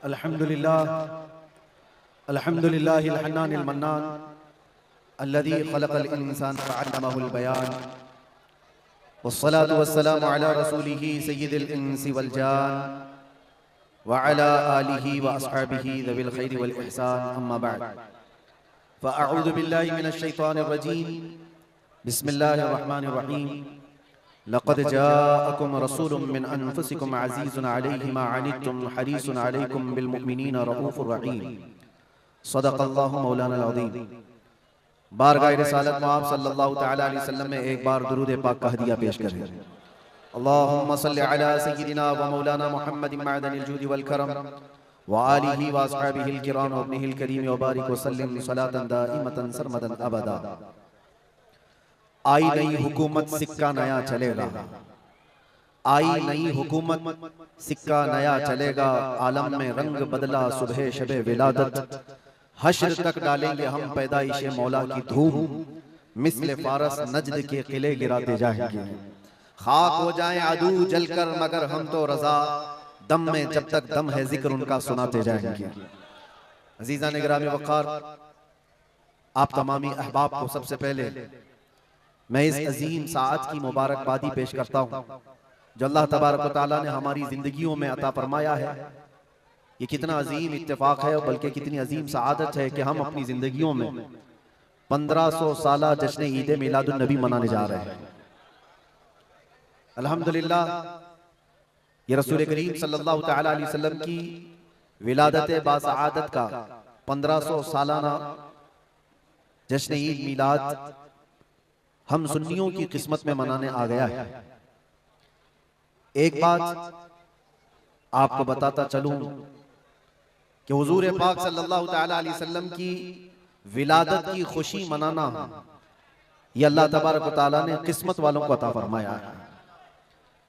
अल्हम्दुलिल्लाह अल्हम्दुलिल्लाहिल हन्नानिल मन्नान अल्लज़ी खलक़ल इंसान फअल्लमहुल बयान वस्सलातु वस्सलामु अला रसूलिही सय्यिदिल इंसी वल जान व अला आलिही व अस्हाबिही ज़विल खैरि वल इहसान अम्मा बअद फ़अऊज़ु बिल्लाहि मिनश शैतानिर रजीम बिस्मिल्लाहिर रहमानिर रहीम लक़द जाअकुम रसूलुम मिन अनफुसिकुम अज़ीज़ुन अलैहि मा अनित्तुम हरीसुन अलैकुम बिल मुमिनीना रऊफ़ुर रहीम सदक़ल्लाहु मौलाना अज़ीम। बारगाह रिसालत में आप सल्लल्लाहु तआला अलैहि वसल्लम में एक बार दुरूद पाक का हदिया पेश करें। अल्लाहुम्मा सल्लि अला सय्यिदिना व मौलाना मुहम्मदिन मअदनिल जूदि वल करम व आलिहि व अस्हाबिहिल किराम व इब्निहिल करीम व बारिक व सल्लिम सलातन दाइमतन सरमदन अबदा। आई नई हुकूमत सिक्का नया चलेगा, आई नई हुकूमत सिक्का नया चलेगा, आलम में रंग बदला सुबह शबे विलादत, हश्र तक डालेंगे हम पैदाइशे मौला की धूम, मिस्ले फारस नजद के किले गिराते जाएंगे, खाक हो जाएं अदू जलकर मगर हम तो रजा, दम में जब तक दम है जिक्र उनका सुनाते जाएंगे। अजीज़ान गिरामी वक़ार, आप तमामी अहबाब को सबसे पहले मैं इस अजीम साअत की मुबारकबादी पेश करता हूँ जो अल्लाह तबारक व तआला ने हमारी जिंदगियों में अता फरमाया है। ये कितना अजीम इत्तेफाक है, बल्कि कितनी अजीम साअदत है कि हम अपनी जिंदगियों में 1500 साला जश्न ईद मिलादुन नबी मनाने जा रहे हैं। अल्हम्दुलिल्लाह, ये रसूल करीम सल्लल्लाहु तआला अलैहि वसल्लम की विलादत बासआदत का 1500 सालाना जश्न ईद मिलाद हम सुन्नियों की किस्मत में मनाने आ गया है। एक बात आपको बताता चलूं कि हुजूर पाक सल्लल्लाहु तआला अलैहि वसल्लम की विलादत की खुशी मनाना ये अल्लाह तबारक व तआला ने किस्मत वालों को अता फरमाया है।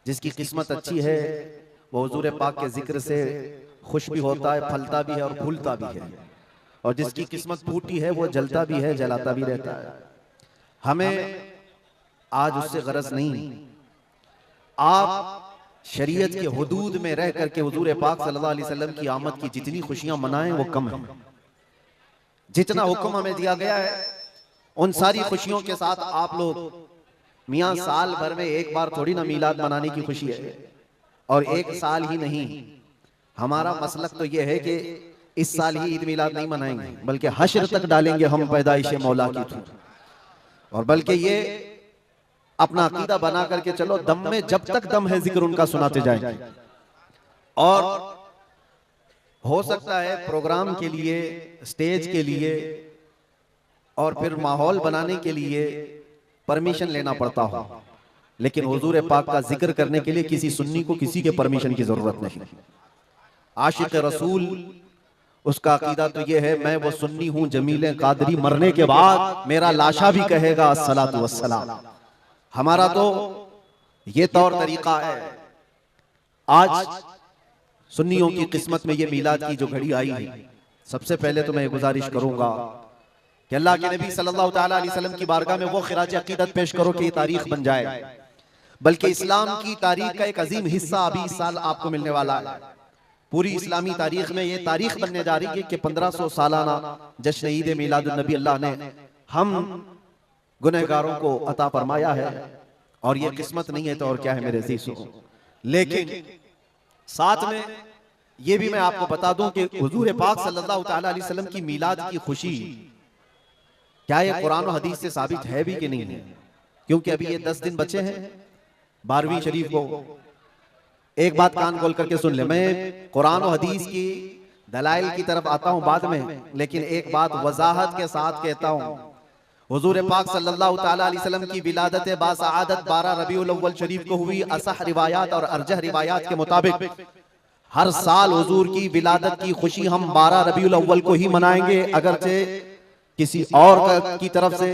जिसकी किस्मत अच्छी है वो हुजूर पाक के जिक्र से खुश भी होता है, फलता भी है और फूलता भी है, और जिसकी किस्मत फूटी है वो जलता भी है, जलाता भी रहता है। हमें आज उससे गरज नहीं। आप शरीयत के हुदूद में रह करके हुजूर पाक सल्लल्लाहु अलैहि वसल्लम की आमद की जितनी खुशियां मनाएं वो कम है। जितना हुक्म हमें दिया गया है उन सारी खुशियों के साथ आप लोग मियां साल भर में एक बार थोड़ी ना मीलाद मनाने की खुशी है, और एक साल ही नहीं। हमारा मसलक तो यह है कि इस साल ही ईद मिलाद नहीं मनाएंगे, बल्कि हश्र तक डालेंगे हम पैदाइश मौला की थी, और बल्कि ये अपना अकीदा बना करके चलो, दम में जब तक दम है जिक्र उनका सुनाते जाएंगे। और हो सकता है प्रोग्राम के लिए, स्टेज के लिए और फिर माहौल बनाने के लिए परमिशन लेना पड़ता हो, लेकिन हुजूर पाक का जिक्र करने के लिए किसी सुन्नी को किसी के परमिशन की जरूरत नहीं। आशिक रसूल उसका अकीदा तो ये है, मैं वो सुन्नी हूं जमील कादरी, मरने के बाद मेरा लाशा भी कहेगा अस्सलातु वस्सलाम। हमारा तो ये तौर तरीका है। आज सुन्नियों की किस्मत में ये मीलाद की जो घड़ी आई है, सबसे पहले तो मैं गुजारिश करूंगा कि अल्लाह के नबी सल्लल्लाहु तआला अलैहि वसल्लम की बारगाह में वो खिराज अकीदत पेश करो कि ये तारीख बन जाए, बल्कि इस्लाम की तारीख का एक अजीम हिस्सा अभी इस साल आपको मिलने वाला है। पूरी इस्लामी तारीख में ये तारीख बनने जा रही है कि 1500 सालाना जश्न ईद मिलादुन नबी अल्लाह ने हम गुनहगारों को अता फरमाया है, और ये किस्मत नहीं है तो और क्या है मेरे अजीजों। लेकिन साथ में ये भी मैं आपको बता दूं कि हुजूर पाक सल्लल्लाहु तआला अलैहि वसल्लम की मीलाद की खुशी क्या ये कुरान और हदीस से साबित है भी कि नहीं है, क्योंकि अभी ये 10 दिन बचे हैं 12वीं शरीफ को। एक बात कान खोल करके सुन ले, मैं कुरान और हदीस की दलाइल की तरफ आता हूं बाद में, लेकिन एक बात वजाहत के साथ कहता हूं। हुजूर पाक सल्लल्लाहु तआला अलैहि वसल्लम की विलादत बासआदत 12 रबीउल अव्वल शरीफ को हुई। असह रिवायात और अर्जह रिवायात के मुताबिक हर साल हुजूर की विलादत की खुशी हम 12 रबीउल अव्वल को ही मनाएंगे, अगरचे किसी और की तरफ से,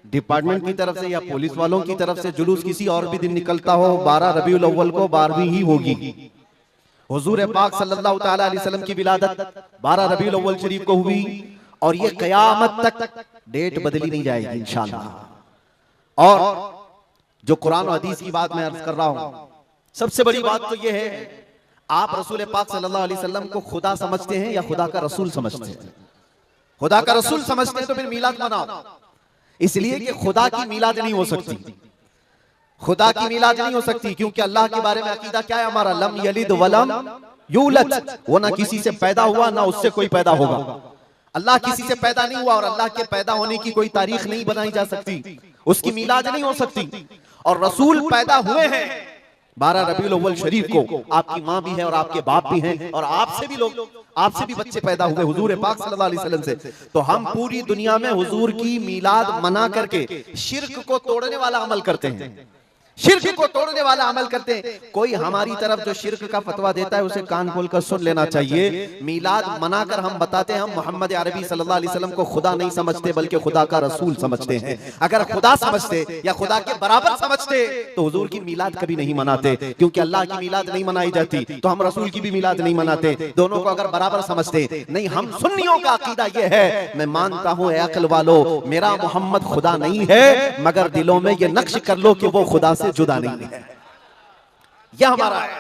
डिपार्टमेंट की तरफ से या पुलिस वालों की तरफ से जुलूस किसी और भी दिन निकलता हो, 12 रबीउल अव्वल को 12वीं ही होगी। हुजूर पाक सल्लल्लाहु तआला अलैहि वसल्लम की विलादत 12 रबीउल अव्वल शरीफ को हुई, और ये कयामत तक डेट बदली नहीं जाएगी इंशाअल्लाह। और जो कुरान और हदीस की बात मैं अर्ज कर रहा हूं, सबसे बड़ी बात तो ये है आप रसूल पाक सल्लल्लाहु अलैहि वसल्लम को खुदा समझते हैं या खुदा का रसूल समझते हैं? खुदा का रसूल समझते हैं तो फिर मीलाद मनाओ, इसलिए कि खुदा की मीलाद नहीं हो सकती, खुदा की मीलाद नहीं हो सकती, क्योंकि अल्लाह के बारे में अकीदा क्या है हमारा? लम यलिद वलम यूलद, वो ना किसी से पैदा हुआ ना उससे कोई पैदा होगा। अल्लाह किसी से पैदा नहीं हुआ और अल्लाह के पैदा होने की कोई तारीख नहीं बनाई जा सकती, उसकी मीलाद नहीं हो सकती। और रसूल पैदा हुए हैं 12 रबीउल अव्वल शरीफ को, आपकी माँ भी है और आपके बाप भी हैं और आपसे भी लोग, आपसे भी बच्चे पैदा हुए हुजूर पाक सल्लल्लाहु अलैहि वसल्लम से। तो हम पूरी दुनिया में हुजूर की मीलाद मना करके शिर्क को तोड़ने वाला अमल करते हैं, शिर्क को तोड़ने वाला अमल करते हैं। कोई हमारी तरफ जो शिर्क का फतवा देता है उसे कान खोलकर सुन लेना चाहिए। मीलाद मनाकर हम बताते हैं हम मोहम्मद अरबी सल्लल्लाहु अलैहि वसल्लम को खुदा नहीं समझते बल्कि खुदा का रसूल समझते हैं। अगर खुदा समझते या खुदा के बराबर समझते तो हुजूर की मीलाद कभी नहीं मनाते, क्योंकि अल्लाह की मीलाद नहीं मनाई जाती तो हम रसूल की भी मीलाद नहीं मनाते। दोनों को अगर बराबर समझते, नहीं हम सुन्नियों का अकीदा यह है, मैं मानता हूं अक्ल वालों मेरा मोहम्मद खुदा नहीं है, मगर दिलों में यह नक्श कर लो कि वो खुदा से जुदा नहीं है। यह हमारा है।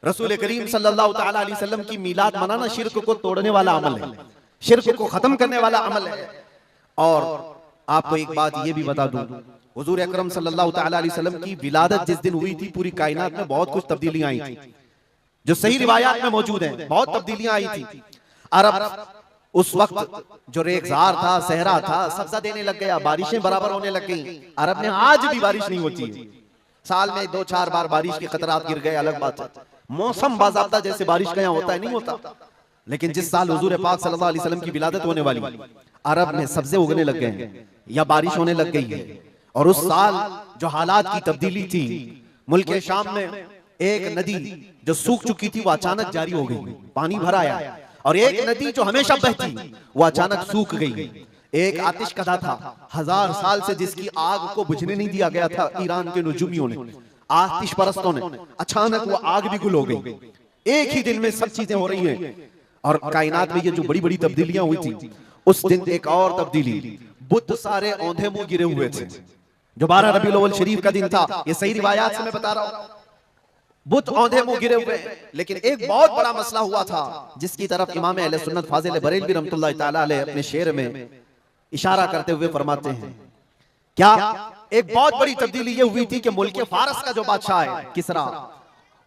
रसूल करीम सल्लल्लाहु तआला अलैहि वसल्लम की मीलाद मनाना शिर्क को तोड़ने वाला अमल है, शिर्क को खत्म करने वाला अमल है। और आपको एक बात यह भी बता दूं, हुजूर अकरम सल्लल्लाहु तआला अलैहि वसल्लम की विलादत जिस दिन हुई थी पूरी कायनात में बहुत कुछ तब्दीलियां आई थी, जो सही रिवायात में मौजूद हैं। बहुत तब्दीलियां आई थी। अरब उस वक्त जो रेगजार था, सहरा था, सब्जा देने लग गया, बारिशें बराबर होने लग गई। अरब में आज भी बारिश नहीं होती है, साल में 2-4 बार बारिश के खतरात गिर गए, अलग बात है। मौसम बाज़ाब्ता जैसे बारिश का यहाँ होता है नहीं होता। लेकिन जिस साल हुजूर पाक सल्लल्लाहु अलैहि वसल्लम की विलादत होने वाली, अरब में सब्जे उगने लग गए हैं या बारिश होने लग गई है। और उस साल जो हालात की तब्दीली थी, मुल्क शाम में एक नदी जो सूख चुकी थी वो अचानक जारी हो गई, पानी भर आया। और एक नदी जो हमेशा बहती वो अचानक सूख गई। एक आतिश कदा था 1000 साल से जिसकी आग को बुझने नहीं दिया गया था ईरान के नुजूमियों ने, आतिश परस्तों ने, अचानक वो आग भी गुल हो गई। एक ही दिन में सब चीजें हो रही हैं। और कायनात में ये जो बड़ी बड़ी तब्दीलियां हुई थी, उस दिन एक और तब्दीली, बुत सारे औंधे मुंह गिरे हुए थे, जो 12 रबीउल अव्वल शरीफ का दिन था। ये सही रिवायात से मैं बता रहा हूं, बुत औंधे मुंह गिरे हुए। लेकिन एक बहुत बड़ा मसला हुआ था जिसकी तरफ इमाम अहले सुन्नत फाजिल बरेलवी रहमतुल्लाह तआला अलैह अपने शेर में इशारा करते हुए फरमाते हैं, क्या एक बहुत बड़ी तब्दीली ये हुई थी कि मुल्क फारस का जो बादशाह है किसरा,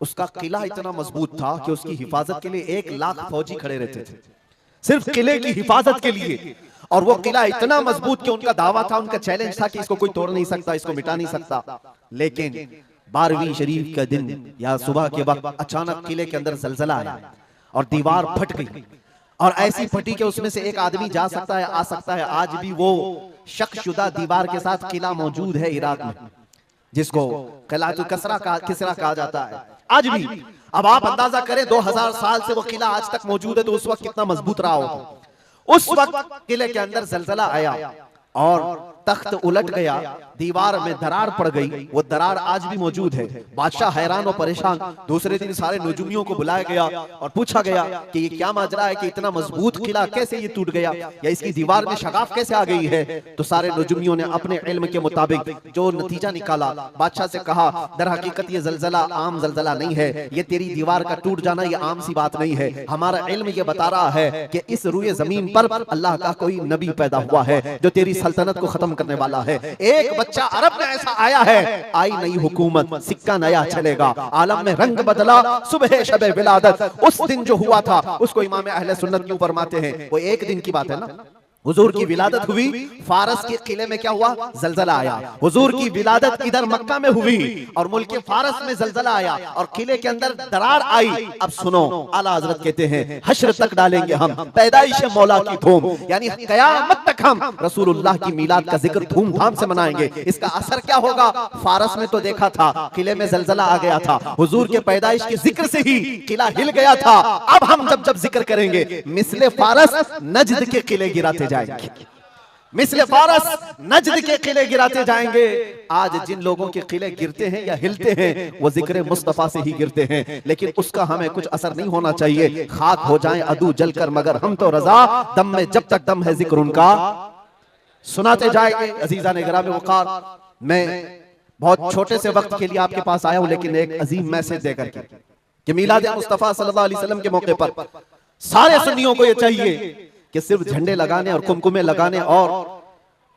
उसका किला इतना मजबूत था कि उसकी हिफाजत के लिए 1 लाख फौजी खड़े रहते थे, सिर्फ किले की हिफाजत के लिए। और वो किला इतना मजबूत कि उनका दावा था, उनका चैलेंज था कि इसको कोई तोड़ नहीं सकता, इसको मिटा नहीं सकता। लेकिन 12वीं शरीफ का दिन या सुबह के वक्त अचानक किले के अंदर जलजला आया और दीवार फट गई। और ऐसी फटी कि उसमें से एक आदमी जा सकता है, आ सकता है। आज भी वो शक्शुदा दीवार के साथ किला मौजूद है इराक में, जिसको किलातुल किसरा कहा जाता है आज भी। अब आप अंदाजा करें 2000 साल से वो किला आज तक मौजूद है, तो उस वक्त कितना मजबूत रहा हो। उस वक्त किले के अंदर जलजला आया और तख्त उलट गया, दीवार में दरार पड़ गई। वो दरार आज भी मौजूद है। बादशाह हैरान और परेशान। दूसरे दिन सारे नुजूमियों को बुलाया गया और पूछा गया कि ये क्या माजरा है कि इतना मजबूत किला कैसे ये टूट गया, या इसकी दीवार में शगाफ कैसे आ गई है। तो सारे नुजूमियों ने अपने इल्म के मुताबिक जो नतीजा निकाला, बादशाह से कहा दर हकीकत ये जलजला आम जलजला नहीं है, ये तेरी दीवार का टूट जाना ये आम सी बात नहीं है। हमारा इल्म ये बता रहा है कि इस रुए जमीन पर अल्लाह का कोई नबी पैदा हुआ है जो तेरी सल्तनत को खत्म करने वाला है। एक बच्चा अरब में ऐसा आया है, आई नई हुकूमत, सिक्का नया चलेगा, आलम में रंग बदला, सुबह शबे विलादत। उस दिन जो हुआ था उसको इमाम अहले सुन्नत क्यों फरमाते हैं, वो एक दिन की बात है ना। हुजूर की विलादत हुई, फारस के किले में क्या हुआ, जलजला आया। हुजूर की विलादत इधर मक्का में हुई और मुल्क फारस में जलजला आया और किले के अंदर दरार आई। अब सुनो, आला हजरत कहते हैं हश्र तक डालेंगे हम पैदाइश मौला की धूम, यानी कयामत तक हम रसूलुल्लाह की मिलाद का जिक्र धूमधाम से मनाएंगे। इसका असर क्या होगा, फारस में तो देखा था किले में जलजला आ गया था, हुजूर के पैदाइश के जिक्र से ही किला हिल गया था। अब हम जब जिक्र करेंगे मिसले फारस नजद के किले गिराते जाएंगे, मिसले फारस नजद के किले गिराते जाएंगे। आज जिन लोगों के किले गिरते हैं या हिलते हैं वो जिक्र मुस्तफा से ही गिरते हैं, लेकिन उसका हमें कुछ असर नहीं होना चाहिए। खाक हो जाएं अदू जलकर मगर हम तो रजा, दम में जब तक दम है जिक्र उनका सुनाते जाएंगे। अजीजा ने गिरामे वक़ार, मैं बहुत छोटे से वक्त के लिए आपके पास आया हूं, लेकिन एक अजीम मैसेज देकर के कि मीलाद मुस्तफा सल्लल्लाहु अलैहि वसल्लम के मौके पर सारे सुन्नियों को यह चाहिए कि सिर्फ झंडे लगाने और कुमकुमे लगाने और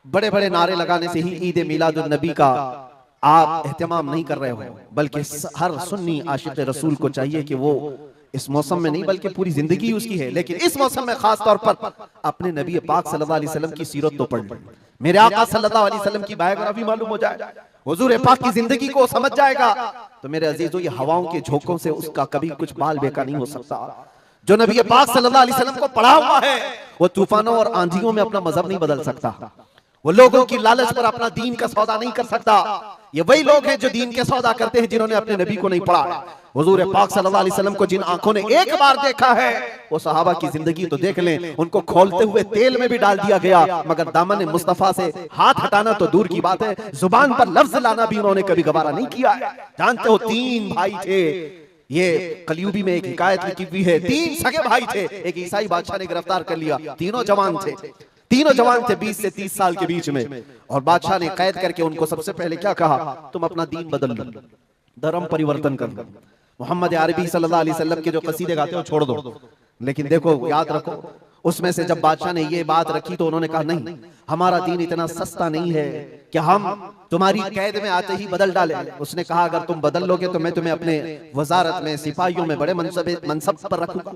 बड़े बड़े नारे लगाने से ही ईद मीलादुन नबी का आप एहतमाम नहीं कर रहे हो, बल्कि हर सुन्नी आशिक रसूल को चाहिए कि वो इस मौसम में नहीं बल्कि पूरी जिंदगी उसकी है, लेकिन इस मौसम में खास तौर पर अपने नबी पाक सल्लल्लाहु अलैहि वसल्लम की सीरत तो पढ़ ले, मेरे आका सल्लल्लाहु अलैहि वसल्लम की बायोग्राफी मालूम हो जाए, हुजूर पाक की जिंदगी को समझ जाएगा, तो मेरे अजीजों ये हवाओं के झोंकों से उसका कभी कुछ बाल बेका नहीं हो सकता। जो नबी पाक सल्लल्लाहु अलैहि वसल्लम को पढ़ा हुआ है वो तूफानों और आंधियों में अपना मजहब नहीं बदल सकता, वो लोगों की लालच पर अपना दीन का सौदा नहीं कर सकता। ये वही लोग हैं जो दीन के सौदा करते हैं जिन्होंने अपने नबी को नहीं पढ़ा। हुजूर पाक सल्लल्लाहु अलैहि वसल्लम को जिन आंखों ने एक बार देखा है वो सहाबा की जिंदगी तो देख लें, उनको खोलते हुए तेल में भी डाल दिया गया, मगर दामन मुस्तफा से हाथ हटाना तो दूर की बात है, जुबान पर लफ्ज लाना भी उन्होंने कभी गवारा नहीं किया। जानते हो 3 भाई थे, ये कलयुगी में एक हिकायत लिखी हुई है, 3 सगे भाई थे, एक ईसाई बादशाह ने गिरफ्तार कर लिया, तीनों जवान थे 20 से 30 साल के बीच में, और बादशाह ने कैद करके उनको सबसे पहले क्या कहा, तुम अपना दीन बदल लो, धर्म परिवर्तन कर लो, मोहम्मद अरबी सल्लल्लाहु अलैहि वसल्लम के जो कसीदे गाते हो छोड़ दो। लेकिन देखो याद रखो, उसमें से जब बादशाह ने ये बात रखी तो उन्होंने कहा नहीं, हमारा दीन इतना सस्ता नहीं है कि हम तुम्हारी कैद में आते ही बदल डालें। उसने कहा अगर तुम बदल लोगे तो मैं तुम्हें अपने वजारत में सिपाहियों में बड़े मनसब पर रखूंगा।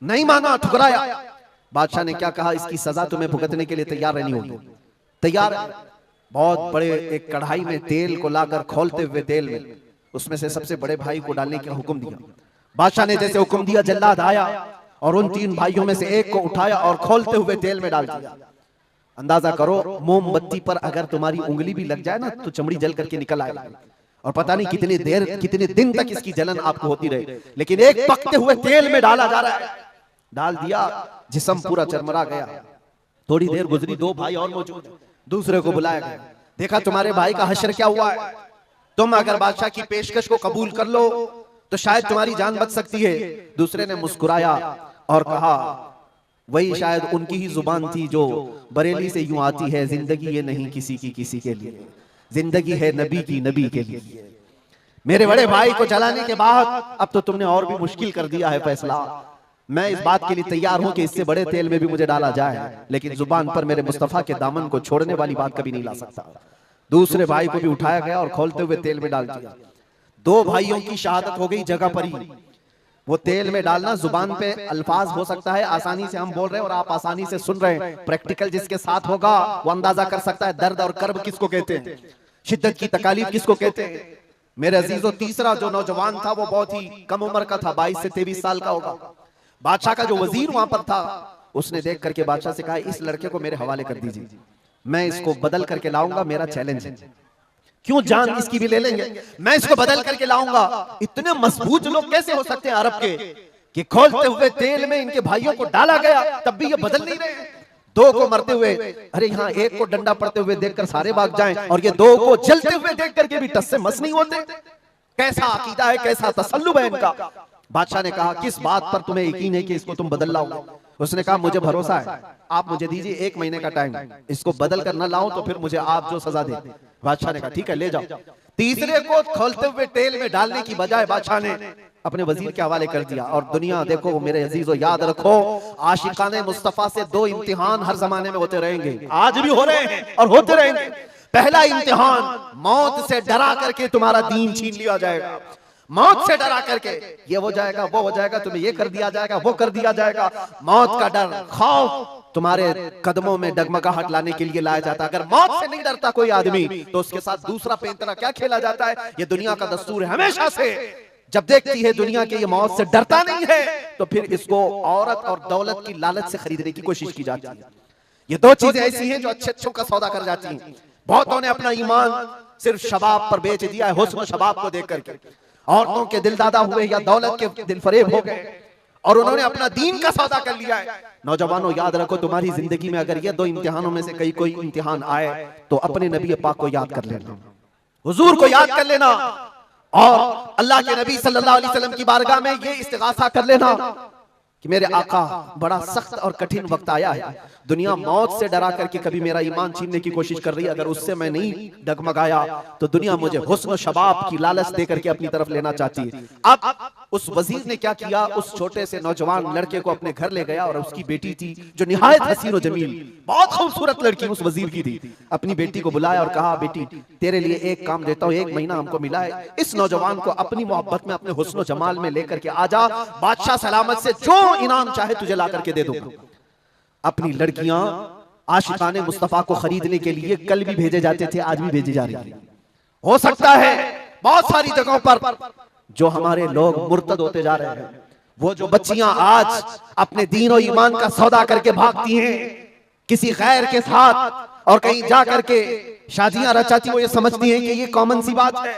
नहीं माना, ठुकराया। बादशाह ने क्या कहा, इसकी सजा तुम्हें भुगतने के लिए तैयार रहनी होगी। तैयार। बहुत बड़े एक कढ़ाई में तेल को लाकर खोलते हुए तेल में उसमें से सबसे बड़े भाई को डालने का हुक्म दिया। बादशाह ने जैसे हुक्म दिया, जल्लाद आया और उन 3 भाइयों में से एक को उठाया और खोलते हुए तेल में डाल दिया। अंदाजा करो, मोमबत्ती पर अगर तुम्हारी उंगली भी लग जाए ना तो चमड़ी जल करके निकल आएगी, और पता नहीं कितने दिन तक इसकी जलन आपको होती रहे, लेकिन एक पकते हुए तेल में डाला जा रहा है। डाल दिया, जिस्म पूरा चरमरा गया। थोड़ी देर गुजरी, 2 भाई और मौजूद, दूसरे को बुलाया गया, देखा तुम्हारे भाई का हश्र क्या हुआ है, तुम अगर बादशाह की पेशकश को कबूल कर लो तो शायद तुम्हारी जान बच सकती है। दूसरे ने मुस्कुराया और कहा वही शायद उनकी ही जुबान थी जो बरेली से यूं आती है, जिंदगी ये नहीं किसी की किसी के लिए, जिंदगी है नबी की नबी के लिए। मेरे बड़े भाई को जलाने के बाद अब तो तुमने और भी मुश्किल कर दिया है फैसला। मैं इस बात के लिए तैयार हूं कि इससे बड़े तेल में भी मुझे डाला जाए, लेकिन जुबान पर मेरे मुस्तफा के दामन को छोड़ने वाली बात कभी नहीं ला सकता। दूसरे भाई को भी उठाया गया और खोलते हुए तेल में डाल दिया। 2 भाइयों की शहादत हो गई जगह पर ही। वो तेल में डालना जुबान पे अल्फाज हो सकता है, आसानी से हम बोल रहे हैं और आप आसानी से सुन रहे हैं, प्रैक्टिकल जिसके साथ होगा वो अंदाजा कर सकता है दर्द और कर्ब किसको कहते हैं, शिद्दत की तकालीफ किसको कहते हैं। मेरे अजीजों, तीसरा जो नौजवान था वो बहुत ही कम उम्र का था, 22 से 23 साल का होगा। बादशाह का जो वजीर वहां पर था उसने देख करके बादशाह से कहा इस लड़के को मेरे हवाले कर दीजिए, मैं इसको बदल करके लाऊंगा, मेरा चैलेंज है। क्यों, जान इसकी भी ले लेंगे, मैं इसको बदल करके लाऊंगा। इतने मजबूत लोग कैसे हो सकते हैं अरब के कि खोलते हुए तेल में इनके भाइयों को डाला गया तब भी ये बदल नहीं रहे। 2 को मरते हुए, अरे यहाँ 1 को डंडा पड़ते हुए देखकर सारे भाग जाएं, और ये 2 को जलते हुए देख करके भी टस से मस नहीं होते। कैसा अकीदा है, कैसा तसल्लुब है इनका। बादशाह ने कहा किस बात पर तुम्हें यकीन है कि इसको तुम बदल लाओगे। उसने कहा मुझे भरोसा है, आप मुझे दीजिए 1 महीने का टाइम, इसको बदल कर न लाऊं तो फिर मुझे आप जो सजा दे। बादशाह ने कहा ठीक है ले जाओ। तीसरे को खोलते हुए तेल में डालने की बजाय बादशाह ने अपने वजीर के हवाले कर दिया। और दुनिया देखो मेरे अजीजों, याद रखो आशिकाने मुस्तफा से 2 इम्तिहान हर जमाने में होते रहेंगे, आज भी हो रहे हैं और होते रहेंगे। पहला इम्तिहान, मौत से डरा करके तुम्हारा दीन छीन लिया जाएगा, मौत से डरा करके ये हो जाएगा वो हो जाएगा, तुम्हें ये कर दिया जाएगा वो कर दिया जाएगा। मौत का डर, खौफ तुम्हारे कदमों में डगमगाहट लाने के लिए लाया जाता है। अगर मौत से नहीं डरता कोई आदमी तो उसके साथ दूसरा पैंतरा क्या खेला जाता है। ये दुनिया का दस्तूर है हमेशा से, जब देखती है दुनिया के ये मौत से डरता नहीं है तो फिर इसको औरत और दौलत की लालच से खरीदने की कोशिश की जाती है। ये 2 चीजें ऐसी हैं जो अच्छे अच्छों का सौदा कर जाती हैं। बहुतों ने अपना ईमान सिर्फ शबाब पर बेच दिया है, हुस्न शबाब को देख करके। औरतों के दिल दादा हुए या दौलत के दिल फरेब हो गए और उन्होंने अपना दीन का सौदा कर लिया है। नौजवानों याद रखो, तुम्हारी जिंदगी में अगर ये 2 इम्तिहानों में से कोई इम्तिहान आए तो अपने नबी पाक को याद कर लेना, हुजूर को याद कर लेना, और अल्लाह के नबी सल्लल्लाहु अलैहि वसल्लम की बारगाह में ये इस्तिगासा कर लेना कि मेरे आका बड़ा सख्त और कठिन वक्त आया है, दुनिया मौत से डरा करके कभी मेरा ईमान छीनने की कोशिश कर रही है, अगर उससे मैं नहीं डगमगाया तो दुनिया मुझे हुस्न शबाब की लालच दे करके अपनी तरफ लेना चाहती है। अब उस वजीर ने क्या किया, उस छोटे से नौजवान लड़के को अपने घर ले गया और उसकी बेटी थी जो निहायत हसीन और जमील, बहुत खूबसूरत लड़की उस वजीर की थी। अपनी बेटी को बुलाया और कहा, बेटी तेरे लिए एक काम देता हूं, 1 महीना हमको मिला है, इस नौजवान को अपनी मोहब्बत में, अपने हुस्न जमाल में लेकर के आजा, बादशाह सलामत से जो इनाम चाहे तुझे ला करके दे दूंगा। अपनी लड़कियां आशिकाने मुस्तफा को खरीदने के लिए कल भी भेजे जाते थे, आज भी भेजे जा रही है। हो सकता है बहुत सारी जगहों पर जो हमारे लोग मुर्तद होते जा रहे हैं, वो जो बच्चियां आज अपने दीन और ईमान का सौदा करके भागती हैं किसी गैर के साथ और कहीं जा करके शादियां रचाती, वो ये समझती हैं कि ये कॉमन सी बात है,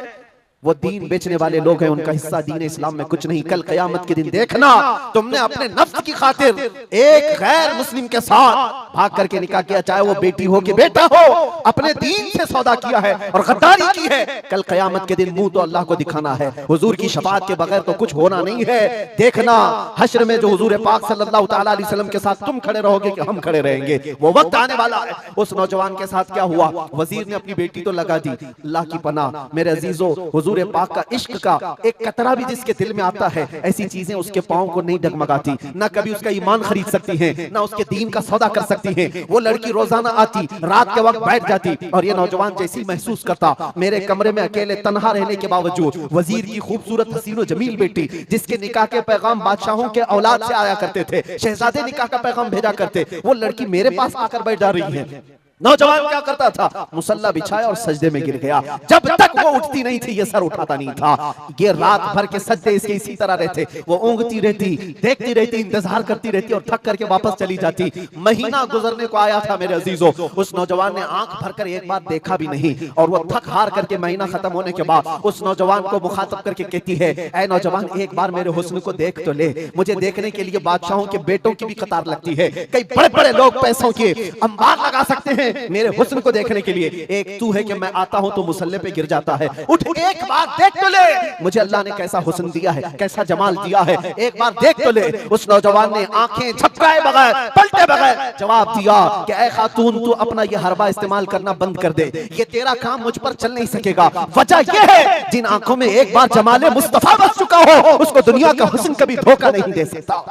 वो दीन बेचने वाले लोग हैं, उनका हिस्सा दीन इस्लाम में कुछ नहीं। कल कयामत के दिन देखना, तुमने अपने नफ्स की खातिर एक गैर मुस्लिम के साथ भाग करके निकाह किया, चाहे वो बेटी हो कि बेटा हो, अपने दीन से सौदा किया है और गद्दारी की है। कल कयामत के दिन मुंह तो अल्लाह को दिखाना है, हुजूर की शफाअत के बगैर तो कुछ होना नहीं है। देखना हश्र में जो हुजूर पाक सल्लल्लाहु तआला अलैहि वसल्लम के साथ तुम खड़े रहोगे कि हम खड़े रहेंगे, वो वक्त आने वाला है। उस नौजवान के साथ क्या हुआ, वजीर ने अपनी बेटी तो लगा दी, अल्लाह की पनाह मेरे अजीजों, हुजूर पाक का इश्क का एक कतरा भी जिसके दिल में आता है, ऐसी चीजें उसके पांव को नहीं डगमगाती, ना कभी उसका ईमान खरीद सकती हैं, ना उसके दीन का सौदा कर सकती हैं। वो लड़की रोजाना आती, रात के वक्त बैठ जाती और ये नौजवान जैसी महसूस करता, मेरे कमरे में अकेले तन्हा रहने के बावजूद वजीर की खूबसूरत हसीनो जमील बेटी, जिसके निकाह के पैगाम बादशाहों के औलाद से आया करते थे, शहजादे निकाह का पैगाम भेजा करते, वो लड़की मेरे पास आकर बैठ जा रही है। नौजवान क्या करता था, मुसल्ला बिछाया और सजदे में गिर गया। जब तक वो उठती नहीं थी, ये सर उठाता नहीं था। ये रात भर के सजदे इसके इसी तरह रहते, वो ऊँगती रहती, देखती रहती, इंतजार करती रहती और थक करके वापस चली जाती। महीना गुजरने को आया था मेरे अजीजों, उस नौजवान ने आंख भरकर एक बार देखा भी नहीं और वो थक हार करके महीना खत्म होने के बाद उस नौजवान को मुखातब करके कहती है, ऐ नौजवान एक बार मेरे हुस्न को देख तो ले, मुझे देखने के लिए बादशाहों के बेटों की भी कतार लगती है, कई बड़े बड़े लोग पैसों के अंबार लगा सकते हैं मेरे हुस्न को देखने के लिए, एक तू है कि मैं आता हूं तो मुसल्ले पे गिर जाता है, उठ एक बार देख तो ले, मुझे अल्लाह ने कैसा हुस्न दिया है, कैसा जमाल दिया है, एक बार देख तो ले। उस नौजवान ने आंखें झपकाए बगैर, पलटे बगैर जवाब दिया कि ऐ खातून, तू अपना ये हरबा इस्तेमाल करना बंद कर दे, ये तेरा काम मुझ पर चल नहीं सकेगा। वजह यह है, जिन आंखों में एक बार जमाले मुस्तफा बस चुका हो, उसको दुनिया का हुस्न कभी धोखा नहीं दे सकता,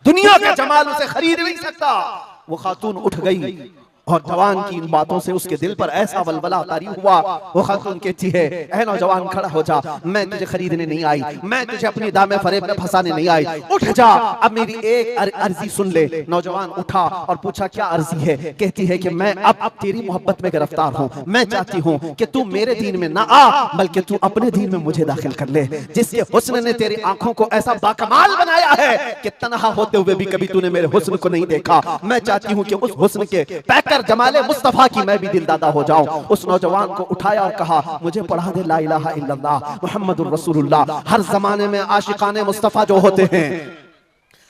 दुनिया का जमाल उसे खरीद नहीं सकता। वो खातून उठ गई और जवान की इन बातों से उसके दिल पर ऐसा वलवला तारी हुआ। वो खातून कहती है, ऐ नौजवान खड़ा हो जा, मैं तुझे खरीदने नहीं आई, मैं तुझे अपनी दामे फरेब में फंसाने नहीं आई, उठ जा, अब मेरी एक अर्जी सुन ले। नौजवान उठा और पूछा, क्या अर्जी है? कहती है कि मैं अब तेरी मोहब्बत में गिरफ्तार हूँ, मैं चाहती हूँ कि तू मेरे दीन में ना आ, बल्कि तू अपने दीन में मुझे दाखिल कर ले। जिसके हुस्न ने तेरी आंखों को ऐसा बाकमाल बनाया है कि तन्हा होते हुए भी कभी तूने मेरे हुस्न को नहीं देखा, मैं चाहती हूँ कि उस हुस्न के पैकर जमाले मुस्तफा की मैं भी दिलदादा हो जाऊं। उस नौजवान को उठाया और कहा, मुझे पढ़ा दे ला इलाहा इल्लल्लाह मुहम्मदुर रसूलुल्लाह। हर जमाने में आशिकाने मुस्तफा जो होते हैं,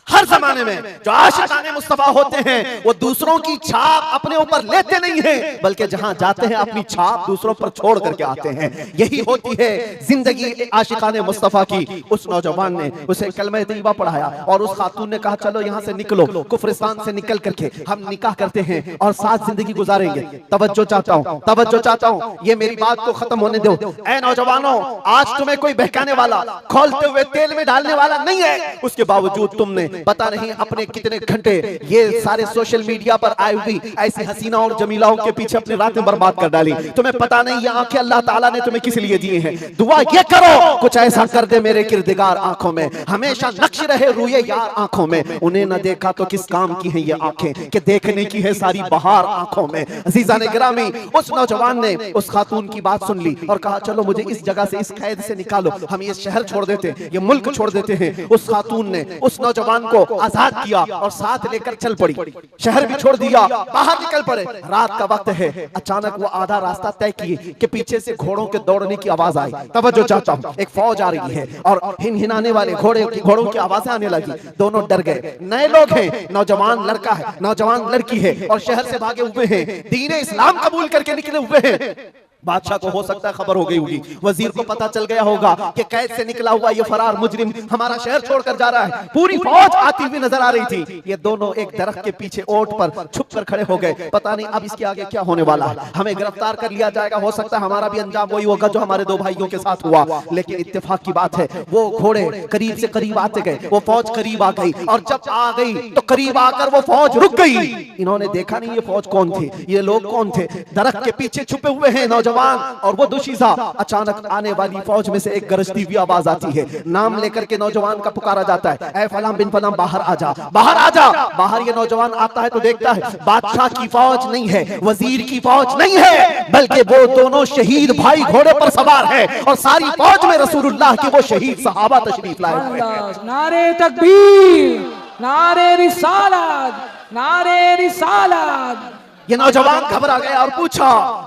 हर जमाने में जो आशिकाने मुस्तफा होते हैं, वो दूसरों की छाप अपने ऊपर लेते नहीं हैं, बल्कि जहां जाते हैं अपनी छाप दूसरों पर छोड़ करके आते हैं। यही होती है जिंदगी आशिकाने मुस्तफा की। उस नौजवान ने उसे कलमा तैयबा पढ़ाया और उस खातून ने कहा, चलो यहां से निकलो, कुफरिस्तान से निकल करके हम निकाह करते हैं और साथ जिंदगी गुजारेंगे। तवज्जो चाहता हूं, तवज्जो चाहता हूं, ये मेरी बात को खत्म होने दो। ऐ नौजवानों, आज तुम्हें कोई बहकाने वाला, खोलते हुए तेल में डालने वाला नहीं है, उसके बावजूद तुमने पता नहीं अपने कितने घंटे ये सारे सोशल मीडिया पर आई हुई ऐसी हसीना और जमीलाओं के पीछे अपनी रातें बर्बाद कर डाली। तुम्हें पता नहीं ये आंखें अल्लाह ताला ने तुम्हें किस लिए दिए हैं। दुआ ये करो, कुछ ऐसा कर दे मेरे किरदिगार आंखों में, हमेशा नक्श रहे रूए यार आंखों में। उन्हें न देखा तो किस काम की है ये आंखें कि देखने की है सारी बहार आंखों में। अजीजान गिरामी, उस नौजवान ने उस खातून की बात सुन ली और कहा, चलो मुझे इस जगह से, इस कैद से निकालो, हम ये शहर छोड़ देते, ये मुल्क छोड़ देते हैं। उस खातून ने उस नौजवान को आजाद किया और साथ लेकर चल पड़ी, शहर भी छोड़ दिया, बाहर निकल पड़े। रात का वक्त है, अचानक वो आधा रास्ता तय किए कि पीछे से घोड़ों के दौड़ने की आवाज आई। तवज्जो चाहता हूं, एक फौज आ रही है और हिनहिनाने वाले घोड़ों की आवाजें आने लगी। दोनों डर गए, नए लोग हैं, नौजवान लड़का है, नौजवान लड़की है और शहर से भागे हुए हैं, दीन इस्लाम कबूल करके निकले हुए हैं। बादशाह को हो सकता है खबर हो गई होगी, वजीर को पता चल गया होगा कि कैद से निकला हुआ ये फरार मुजरिम हमारा शहर छोड़कर जा रहा है। पूरी फौज आती हुई नजर आ रही थी। ये दोनों एक दरख्त के पीछे ओट पर छुप कर खड़े हो गए। पता नहीं अब इसके आगे क्या होने वाला है, हमें गिरफ्तार कर लिया जाएगा, हो सकता है हमारा भी अंजाम वही होगा जो हमारे दो भाइयों के साथ हुआ। लेकिन इत्तेफाक की बात है, वो घोड़े करीब से करीब आते गए, वो फौज करीब आ गई, और जब आ गई तो करीब आकर वो फौज रुक गई। इन्होंने देखा नहीं ये फौज कौन थे, ये लोग कौन थे। दरख्त के पीछे छुपे हुए हैं नौजवान और वो दुशीजा। अचानक आने वाली फौज में से एक गरजती हुई आवाज आती है, नाम लेकर के नौजवान का पुकारा जाता है, ऐ फलां बिन फलां बाहर आ जा, बाहर आ जा। बाहर ये नौजवान आता है तो देखता है बादशाह की फौज नहीं है, वजीर की फौज नहीं है, बल्कि वो दोनों शहीद भाई घोड़े पर सवार है और सारी फौज में रसूलुल्लाह के वो शहीद सहाबा तशरीफ लाए हुए हैं। नारे तकबीर, नारे रिसालत, नारे रिसालत। ये नौजवान घबरा गया और पूछा,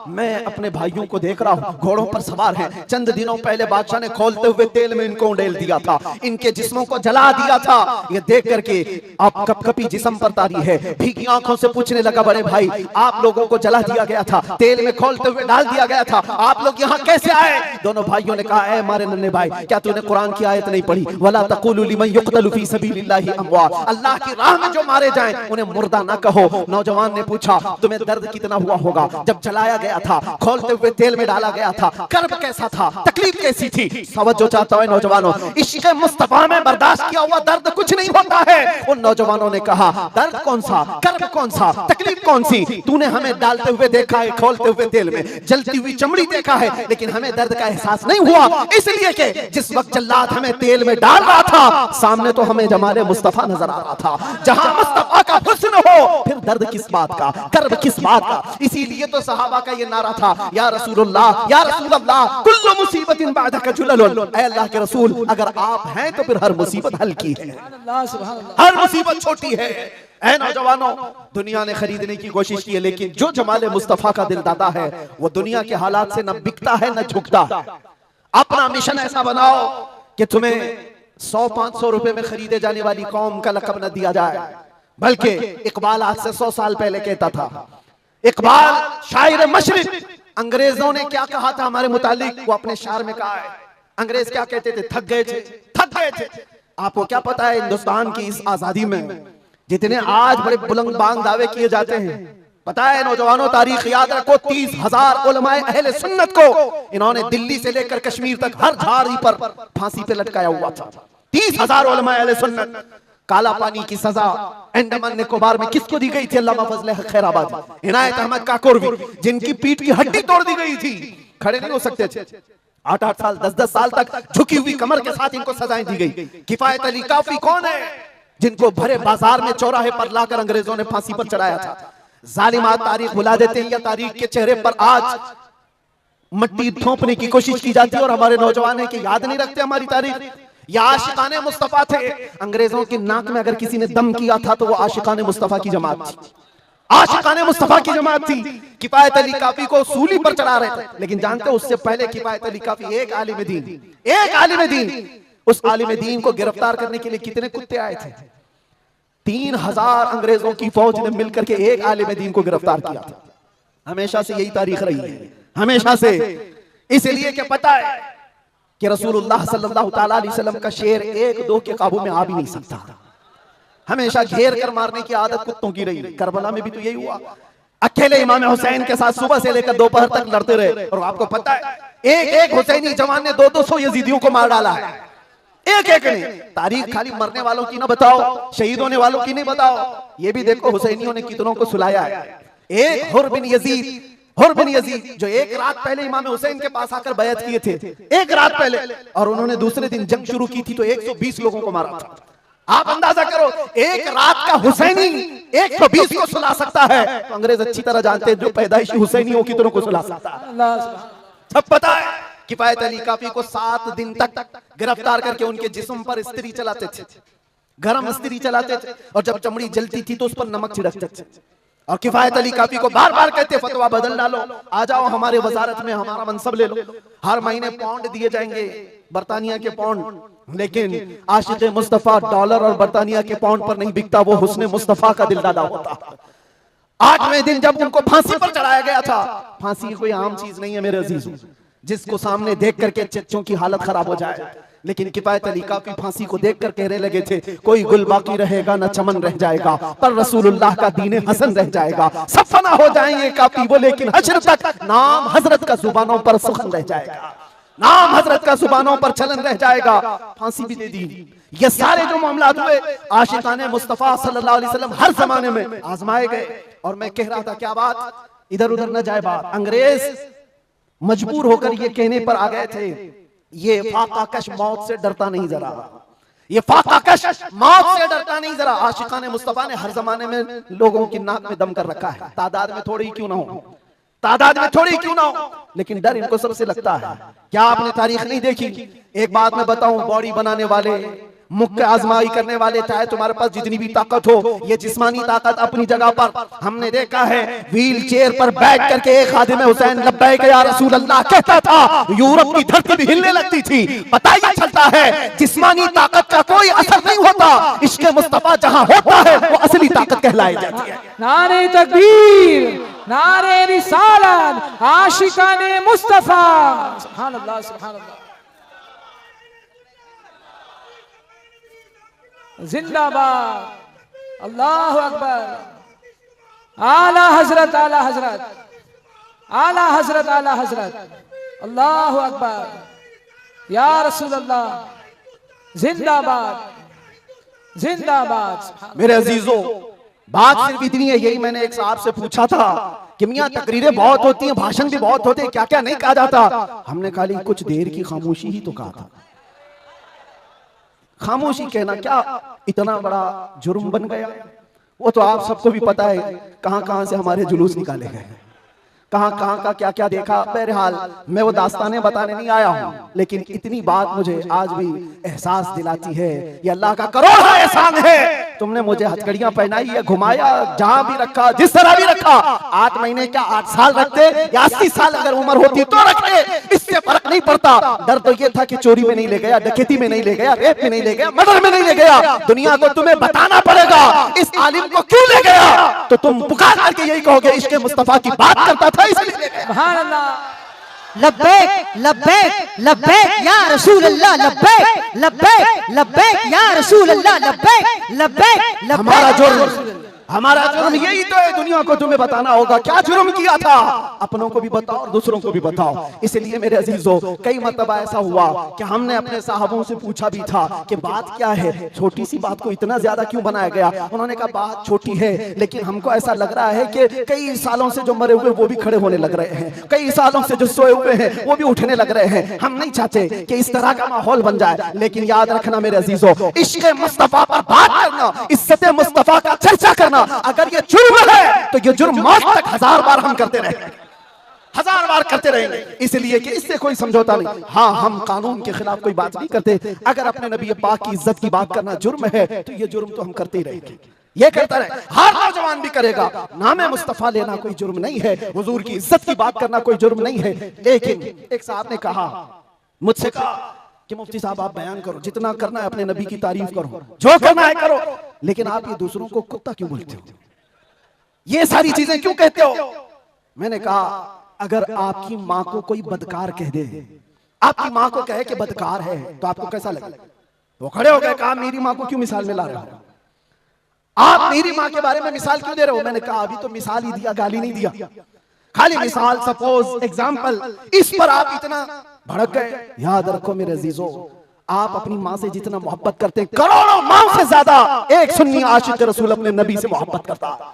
मैं अपने भाइयों को देख रहा हूँ घोड़ों पर सवार हैं, चंद दिनों पहले बादशाह ने खोलते हुए तेल में इनको उंडेल दिया था, इनके जिस्मों को जला दिया था। ये देख करके आप कपकपी जिस्म पर तारी है, भीगी आंखों से पूछने लगा, बड़े भाई आप लोगों को जला दिया गया था, तेल में खोलते हुए डाल दिया गया था, आप लोग यहाँ कैसे आए? दोनों भाइयों ने कहा, ऐ हमारे नन्हे भाई, क्या तूने कुरान की आयत नहीं पढ़ी, वला तक़ूलू लिमन युक़तलु फ़ी सबीलिल्लाहि अमवात, अल्लाह की राह में जो मारे जाएं उन्हें मुर्दा ना कहो। नौजवान ने पूछा, तुम्हें दर्द कितना हुआ होगा जब जलाया गया था, खोलते हुए तेल में डाला गया था, कर्ब कैसा था, तकलीफ कैसी थी? तवज्जो चाहता है नौजवानों, इश्क़ मुस्तफा में बर्दाश्त किया हुआ दर्द कुछ नहीं होता है। उन नौजवानों ने कहा, दर्द कौन सा, कर्ब कौन सा, तकलीफ कौन सी? तूने हमें डालते हुए देखा है, खोलते हुए तेल में, जलती हुई चमड़ी देखा है, लेकिन हमें दर्द का एहसास नहीं हुआ, इसलिए कि जिस वक्त जल्लाद हमें तेल में डाल रहा था, सामने तो हमें जमाले मुस्तफा नजर आ रहा था। जहां मुस्तफा का हुस्न हो फिर दर्द किस बात का, कर्ब किस बात का? इसीलिए तो सहाबा का ये नारा था, या रसूलुल्लाह, या रसूलुल्लाह, कुल्लु मुसीबतिन बादका जुललुन, ऐ अल्लाह के रसूल अगर आप हैं तो फिर हर मुसीबत हल्की है, हर मुसीबत छोटी है। ऐ नौजवानों, दुनिया ने खरीदने की कोशिश की है, लेकिन जो जमाले मुस्तफा का दिल दादा है वो दुनिया के हालात से न बिकता है न झुकता। अपना मिशन ऐसा बनाओ कि तुम्हें 100-500 रुपए में खरीदे जाने वाली कौम का लक़ब न दिया जाए, बल्कि इकबाल आज से 100 साल पहले कहता था, इकबाल शायर मशरिक, अंग्रेजों ने क्या कहा था हमारे मुतालिक, वो अपने शार में कहा है। अंग्रेज क्या कहते थे? थक गए थे, थक गए थे। आपको क्या पता है हिंदुस्तान की इस आजादी में जितने आज बड़े बुलंद बांग दावे किए जाते हैं, पता है नौजवानों, तारीख याद रखो, 30,000 उलमाए अहले सुन्नत को इन्होंने दिल्ली से लेकर कश्मीर तक हर झाड़ी पर फांसी पे लटकाया हुआ था। 30,000 उलमाए अहले सुन्नत। काला पानी की सजा अंडमान निकोबार में किसको दी गई थी? अल्लामा फजले खैराबादी, इनायत अहमद काकोरवी, जिनकी पीठ की हड्डी तोड़ दी गई थी, खड़े नहीं हो सकते थे, 8-8 साल 10-10 साल तक झुकी हुई कमर के साथ इनको सजाएं दी गई। किफायत अली काफी कौन है, जिनको भरे बाजार में चौराहे पर लाकर अंग्रेजों ने फांसी पर चढ़ाया था। जालिमात तारीख भुला देते हैं, या तारीख के चेहरे पर आज मट्टी थोपने की कोशिश की जाती है और हमारे नौजवान है कि याद नहीं रखते हमारी तारीख। या आशिकाने मुस्तफा थे, अंग्रेजों की नाक में अगर किसी ने दम किया था तो वो आशिकाने मुस्तफा की जमात थी, आशिकाने मुस्तफा की जमात थी। किफायत अली काफी को सूली पर चढ़ा रहे थे, लेकिन जानते हो उससे पहले किफायत अली काफी एक आलिम दीन, उस आलिम दीन को गिरफ्तार करने के लिए कितने कुत्ते आए थे? 3000 अंग्रेजों की फौज ने मिलकर के एक आलिम दीन को गिरफ्तार किया था। हमेशा से यही तारीख रही है, हमेशा से। इसलिए क्या पता है कि रसूलुल्लाह सल्लल्लाहु ताला अलैहि वसल्लम का शेर 1-2 के काबू में आ भी नहीं सकता, हमेशा घेर कर मारने की आदत कुत्तों की रही। करबला में भी तो यही हुआ, अकेले इमाम हुसैन के साथ सुबह से लेकर दोपहर तक लड़ते रहे। और आपको पता है एक हुसैनी जवान ने 200 यजीदियों को मार डाला है, एक ने। तारीख खाली मरने वालों की ना बताओ, शहीद होने वालों की नहीं बताओ, ये भी देखो हुसैनियों ने कितनों को सुलाया है। एक हुर बिन यजीद जो एक रात पहले इमाम हुसैन के पास आकर बैत किए थे, एक रात पहले, और उन्होंने दूसरे दिन जंग शुरू की थी तो 120 लोगों को मारा था। आप अंदाजा करो, एक रात का हुसैनी 120 को सुला सकता है, तो अंग्रेज अच्छी तरह जानते हैं जो पैदाइशी हुसैनी हो कितनों को सुला सकता है। सब पता है। किफायत अली काफी को 7 दिन तक गिरफ्तार करके उनके जिस्म पर इस्त्री चलाते थे, गरम इस्त्री चलाते थे, और जब चमड़ी जलती थी तो उस पर नमक छिड़कते थे। और किफायत अली काफी को बार बार कहते फतवा बदल डालो, आ जाओ हमारे वजारत में, हमारा मनसब ले लो, हर महीने पाउंड दिए जाएंगे, बरतानिया के पाउंड। लेकिन आशिक मुस्तफा डॉलर और बरतानिया के पाउंड पर नहीं बिकता, वो हुस्ने मुस्तफा का दिल दादा होता। 8वें दिन जब उनको फांसी पर चढ़ाया गया था, फांसी कोई आम चीज नहीं है मेरे अजीजों, जिसको सामने देख करके चच्चों की हालत खराब हो जाए। लेकिन किफायत अली काफी फांसी को देखकर कहने लगे थे, कोई गुल बाकी रहेगा न चमन रह जाएगा, पर रसूलुल्लाह का दीन हसन रह जाएगा। सब फना हो जाएंगे काफी वो, लेकिन हश्र तक नाम हजरत का जुबानों पर सुखन रह जाएगा, नाम हजरत का जुबानों पर चलन रह जाएगा। फांसी भी दे दी। ये सारे जो मामलात हुए, आशिकाने मुस्तफा सल्लल्लाहु अलैहि वसल्लम हर जमाने में आजमाए गए। और मैं कह रहा था, क्या बात इधर उधर न जाए बात, अंग्रेज मजबूर होकर ये कहने पर आ गए थे, ये फाकाकश मौत से डरता नहीं जरा, ये फाकाकश मौत से डरता नहीं जरा। आशिकाने मुस्तफा ने हर जमाने में लोगों की नाक में दम कर रखा है, तादाद में थोड़ी क्यों ना हो, तादाद में थोड़ी क्यों ना हो, लेकिन डर इनको सबसे लगता है। क्या आपने तारीख नहीं देखी? एक बात मैं बताऊं, बॉडी बनाने वाले, मुख्य आजमाई करने वाले, चाहे तुम्हारे पास जितनी भी ताकत हो, ये जिस्मानी ताकत अपनी जगह पर, हमने देखा है व्हील चेयर पर बैठ करके एक खादिम हुसैन लब्बैक या रसूल अल्लाह कहता था, यूरोप की धरती भी हिलने लगती थी। पता ही चलता है जिस्मानी ताकत का कोई असर नहीं होता, इश्क़ मुस्तफा जहां होता है वो असली ताकत कहलाई जाती है। नारे तकबीर, नारे रिसालत, आशिकाने मुस्तफा, सुभान अल्लाह, सुभान अल्लाह, जिंदाबाद, अल्लाह अकबर, आला हजरत, आला हजरत, आला हजरत, आला हजरत, अल्लाह अकबर, या रसूल अल्लाह, जिंदाबाद, जिंदाबाद। मेरे अजीजों, बात सिर्फ इतनी है, यही मैंने एक साहब से पूछा था कि मियां तकरीरें बहुत होती हैं, भाषण भी बहुत होते हैं, क्या क्या नहीं कहा जाता? हमने खाली कुछ देर की खामोशी ही तो कहा था। खामोशी कहना क्या इतना बड़ा जुर्म बन गया? वो तो आप सबको भी पता है, कहां कहां से हमारे जुलूस निकाले गए, कहां कहां का क्या क्या देखा। बहरहाल मैं वो दास्तानें बताने नहीं आया हूं, लेकिन इतनी बात मुझे आज भी एहसास दिलाती है, ये अल्लाह का करोड़ा एहसान है। तुमने मुझे हथकड़ियां पहनाई है, घुमाया, जहां भी रखा, जिस तरह भी रखा। 8 महीने क्या 8 साल रखते या 80 साल अगर उम्र होती तो रखते, इससे फर्क नहीं पड़ता। डर तो ये था कि चोरी में नहीं ले गया, डकैती में नहीं ले गया, रेप में नहीं ले गया, मर्डर में नहीं ले गया। दुनिया को तुम्हें बताना पड़ेगा इस आलिम को क्यों ले गया, तो तुम पुकार करके यही कहोगे इश्क़ मुस्तफा की बात करता था इसलिए। सुभान अल्लाह, लब्बैक लब्बैक लब्बैक या रसूल अल्लाह, लब्बैक लब्बैक लब्बैक या रसूल अल्लाह, लब्बैक लब्बैक लब्बैक। हमारा जुर्म यही तो है, दुनिया को तुम्हें बताना होगा क्या जुर्म किया था, अपनों को भी बताओ और दूसरों को भी बताओ। इसलिए मेरे अजीजों, कई मर्तबा ऐसा हुआ कि हमने अपने साहबों से पूछा भी था कि बात क्या है, छोटी सी बात को इतना ज्यादा क्यों बनाया गया? उन्होंने कहा बात छोटी है, लेकिन हमको ऐसा लग रहा है कि कई सालों से जो मरे हुए वो भी खड़े होने लग रहे हैं, कई सालों से जो सोए हुए हैं वो भी उठने लग रहे हैं। हम नहीं चाहते कि इस तरह का माहौल बन जाए। लेकिन याद रखना मेरे अजीजों, इश्क़ मुस्तफा पर बात करना, इज्जत मुस्तफा का चर्चा करना, अगर ये जुर्म है तो ये जुर्म मौत तक 1000 बार हम करते रहेंगे, 1000 बार करते रहेंगे। इसलिए कि इससे कोई समझौता नहीं। हाँ, हम कानून के खिलाफ कोई बात नहीं करते। अगर अपने नबी पाक की इज्जत की बात करना जुर्म है तो ये जुर्म तो हम करते ही रहेंगे, ये करता रहे, हर नौजवान भी करेगा। नामे मुस्तफा लेना कोई जुर्म नहीं है, हुजूर की इज्जत की बात करना कोई जुर्म नहीं है। लेकिन एक साहब ने कहा, मुझसे कहा कि मुफ्ती साहब आप बयान करो, जितना करना है अपने नबी की तारीफ करो, जो करना है करो, लेकिन आप ये दूसरों को कुत्ता क्यों बोलते हो, ये सारी चीजें क्यों कहते हो? मैंने कहा अगर आपकी माँ को कोई बदकार कह दे, आपकी माँ को कहे कि बदकार है, तो आपको कैसा लगे? वो खड़े हो गए, कहा मेरी माँ को क्यों मिसाल में ला रहे हो, आप मेरी माँ के बारे में मिसाल क्यों दे रहे हो? मैंने कहा अभी तो मिसाल ही दिया, गाली नहीं दिया, खाली मिसाल, सपोज, एग्जाम्पल, इस पर आप इतना भड़क गए। याद रखो मेरे अजीजों, आप अपनी माँ से जितना मोहब्बत करते हैं, करोड़ों माँ से ज्यादा एक सुन्नी आशिक रसूल अपने नबी से मोहब्बत करता।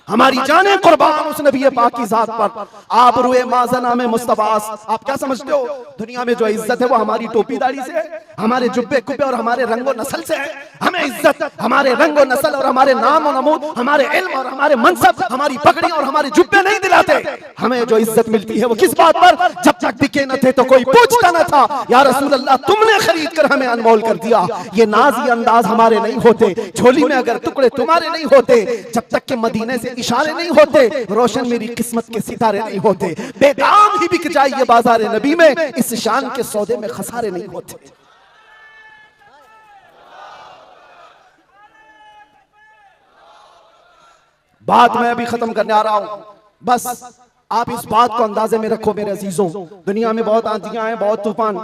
हमारी जाने कुर्बान उस नबी पाक की जात पर। आप रुए माज़ना में मुस्तफास, आप क्या समझते हो दुनिया में जो इज्जत है वो हमारी टोपी दाढ़ी से है, हमारे जुब्बे कुब्बे और हमारे रंगो नस्ल से है। हमें इज्जत हमारे रंगो नस्ल और हमारे नाम और नमूद, हमारे इल्म और हमारे मनसब, हमारी पगड़ी और हमारे जुब्बे नहीं दिलाते। हमें जो इज्जत मिलती है वो किस बात पर? जब तक बिके न थे तो कोई पूछता न था, या रसूल अल्लाह तुमने खरीद कर हमें अनमोल कर दिया। ये नाज़ी अंदाज हमारे नहीं होते, झोली में अगर टुकड़े तुम्हारे नहीं होते, जब तक के मदीने से इशारे नहीं होते, रोशन मेरी किस्मत के सितारे नहीं होते। बेदाम ही बिक जाए ये बाजार नबी में, इस शान के सौदे में खसारे नहीं होते। बात मैं अभी खत्म करने आ रहा हूं, बस आप इस बात को अंदाजे में रखो मेरे अजीजों। दुनिया में बहुत आंधियां हैं, बहुत तूफान,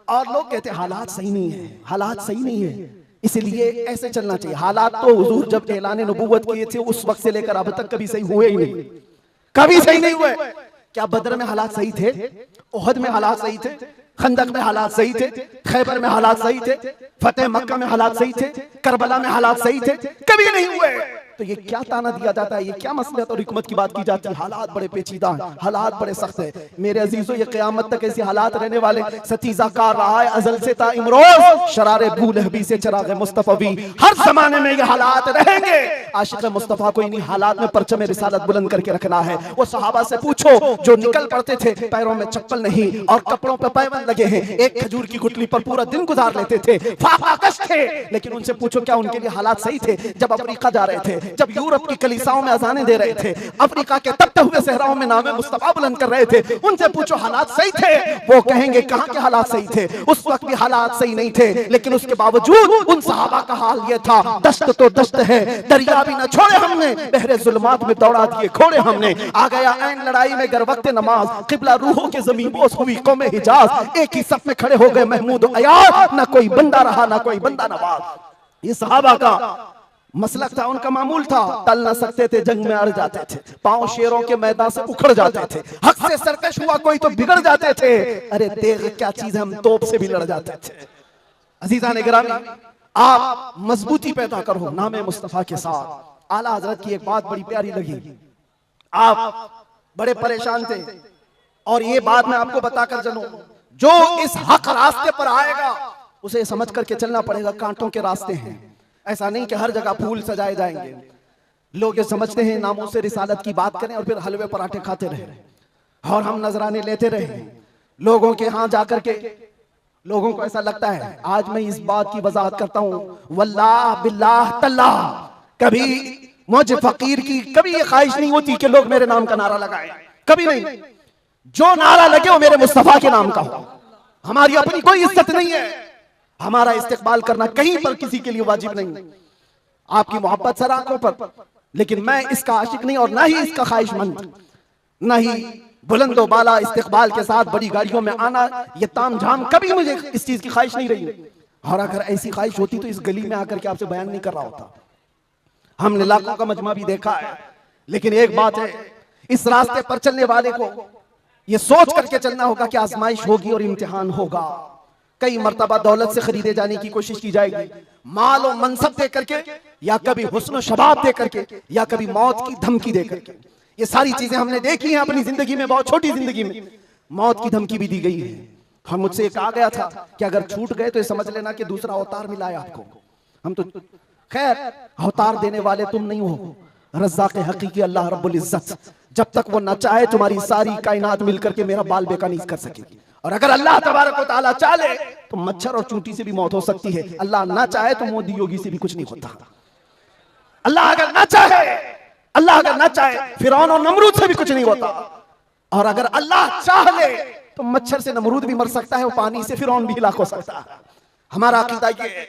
और लोग कहते हैं हालात सही नहीं है, हालात सही नहीं है, इसलिए ऐसे चलना चाहिए। हालात तो हुजूर जब ऐलान नबूवत किए थे उस वक्त से लेकर अब तक कभी सही हुए ही नहीं, कभी सही नहीं हुए। क्या बदर में हालात सही थे? ओहद में हालात सही थे? खंदक में हालात सही थे? खैबर में हालात सही थे? फतेह मक्का में हालात सही थे? करबला में हालात सही थे? कभी नहीं हुए। तो ये क्या ताना दिया जाता है, ये क्या मसलहत और हिकमत की बात की जाती है? हालात बड़े पेचीदा हैं, हालात बड़े सख्त है मेरे अजीजों। ये क़यामत तक ऐसे हालात रहने वाले। सतीजा कार रहा है अजल से ता इमरोज, शरारे बूलहबी से चिराग मुस्तफवी, हर जमाने में ये हालात रहेंगे। आशिक मुस्तफा को इन्हीं हालात में परचम रिसालत बुलंद करके रखना है। वो सहाबा से पूछो जो निकल पड़ते थे, पैरों में चप्पल नहीं और कपड़ों पर पैबंद लगे हैं, एक खजूर की गुठली पर पूरा दिन गुजार लेते थे, फाकाकश थे, लेकिन उनसे पूछो क्या उनके लिए हालात सही थे? जब अफ्रीका जा रहे थे, जब यूरोप की कलीसाओं में अजानें दे रहे थे, अफ्रीका के तपते हुए सहराओं में नामे मुस्तफा बुलंद कर रहे थे, उनसे पूछो हालात सही थे? वो कहेंगे कहां के हालात सही थे, उस वक्त भी हालात सही नहीं थे, लेकिन उसके बावजूद उन सहाबा का हाल ये था, दस्त तो दस्त है, दरिया भी न छोड़े हमने, बहरे जुल्मात में दौड़ा दिए घोड़े हमने, आ गया ऐन लड़ाई में गर वक्त नमाज, किबला रूहों के ज़मीं बोस हुई कौमे हिजाज, एक ही सफ में खड़े हो गए महमूद अयाज, ना कोई बंदा रहा ना कोई बंदा नवाज। ये सहाबा का मसलक था, उनका मामूल था, टल न सकते थे, जंग में अड़ जाते थे, पांव शेरों के मैदान से उखड़ जाते थे, हक से सरकश हुआ कोई तो बिगड़ जाते थे, अरे देख क्या चीज है, हम तोप से भी लड़ जाते थे। अजीजान गिरामी, आप मजबूती पैदा करो नामे मुस्तफा के साथ। आला हजरत की एक बात बड़ी प्यारी लगी, आप बड़े परेशान थे और ये बात मैं आपको बताकर चलूं, जो इस हक रास्ते पर आएगा उसे समझ करके चलना पड़ेगा, कांटों के रास्ते हैं। ऐसा नहीं कि हर जगह फूल सजाए जाएंगे। लोग ये समझते हैं नामों से रिसालत की बात करें और फिर हलवे पराठे खाते रहे और हम नजराने लेते रहे लोगों के यहाँ जाकर के। लोगों को ऐसा लगता है, आज मैं इस बात की वजाहत करता हूँ, वल्लाह बिल्लाह तल्लाह, कभी मुझे फकीर की कभी ये ख्वाहिश नहीं होती कि लोग मेरे नाम का नारा लगाएं, कभी नहीं। जो नारा लगे वो मेरे मुस्तफा के नाम का हो। हमारी अपनी कोई इज्जत नहीं है, हमारा इस्तेकबाल करना कहीं पर किसी के लिए वाजिब नहीं। आपकी मोहब्बत सर आंखों पर, लेकिन मैं इसका आशिक नहीं और ना ही इसका ख्वाहिशमंद, ना ही बुलंदो बाला इस्तेकबाल के साथ बड़ी गाड़ियों में आना, ये ताम झाम, कभी मुझे इस चीज की ख्वाहिश नहीं रही। और अगर ऐसी ख्वाहिश होती तो इस गली में आकर के आपसे बयान नहीं कर रहा होता। हमने लाखों का मजमा भी देखा है, लेकिन एक बात है, इस रास्ते पर चलने वाले को ये सोच करके चलना होगा कि आजमाइश होगी और इम्तिहान होगा। कई मर्तबा दौलत से खरीदे जाने की कोशिश की जाएगी, माल और मनसब दे करके, या कभी हुस्न शबाब दे करके, या कभी मौत की धमकी दे करके। ये सारी चीजें हमने देखी हैं अपनी जिंदगी में, बहुत छोटी जिंदगी में मौत की धमकी भी दी गई है। हम मुझसे कहा गया था कि अगर छूट गए तो समझ लेना कि दूसरा अवतार मिला है आपको। हम तो खैर अवतार देने वाले तुम नहीं हो, रज़्ज़ाक़ हकीकी अल्लाह रब्बुल इज्जत, जब तक वो न चाहे तुम्हारी सारी कायनात मिलकर के मेरा बाल बेका नहीं कर सकेगी। और अगर अल्लाह तबारक व तआला चाहे तो मच्छर और चूंटी से भी मौत हो सकती है, अल्लाह ना चाहे तो मोदी योगी से भी कुछ नहीं होता। अल्लाह अगर ना चाहे, अल्लाह अगर ना चाहे फिरौन और नमरूद से भी कुछ नहीं होता। और अगर अल्लाह चाह ले तो मच्छर से नमरूद भी मर सकता है, वो पानी से फिरौन भी हिलाक हो सकता है। हमारा अकीदा ये है,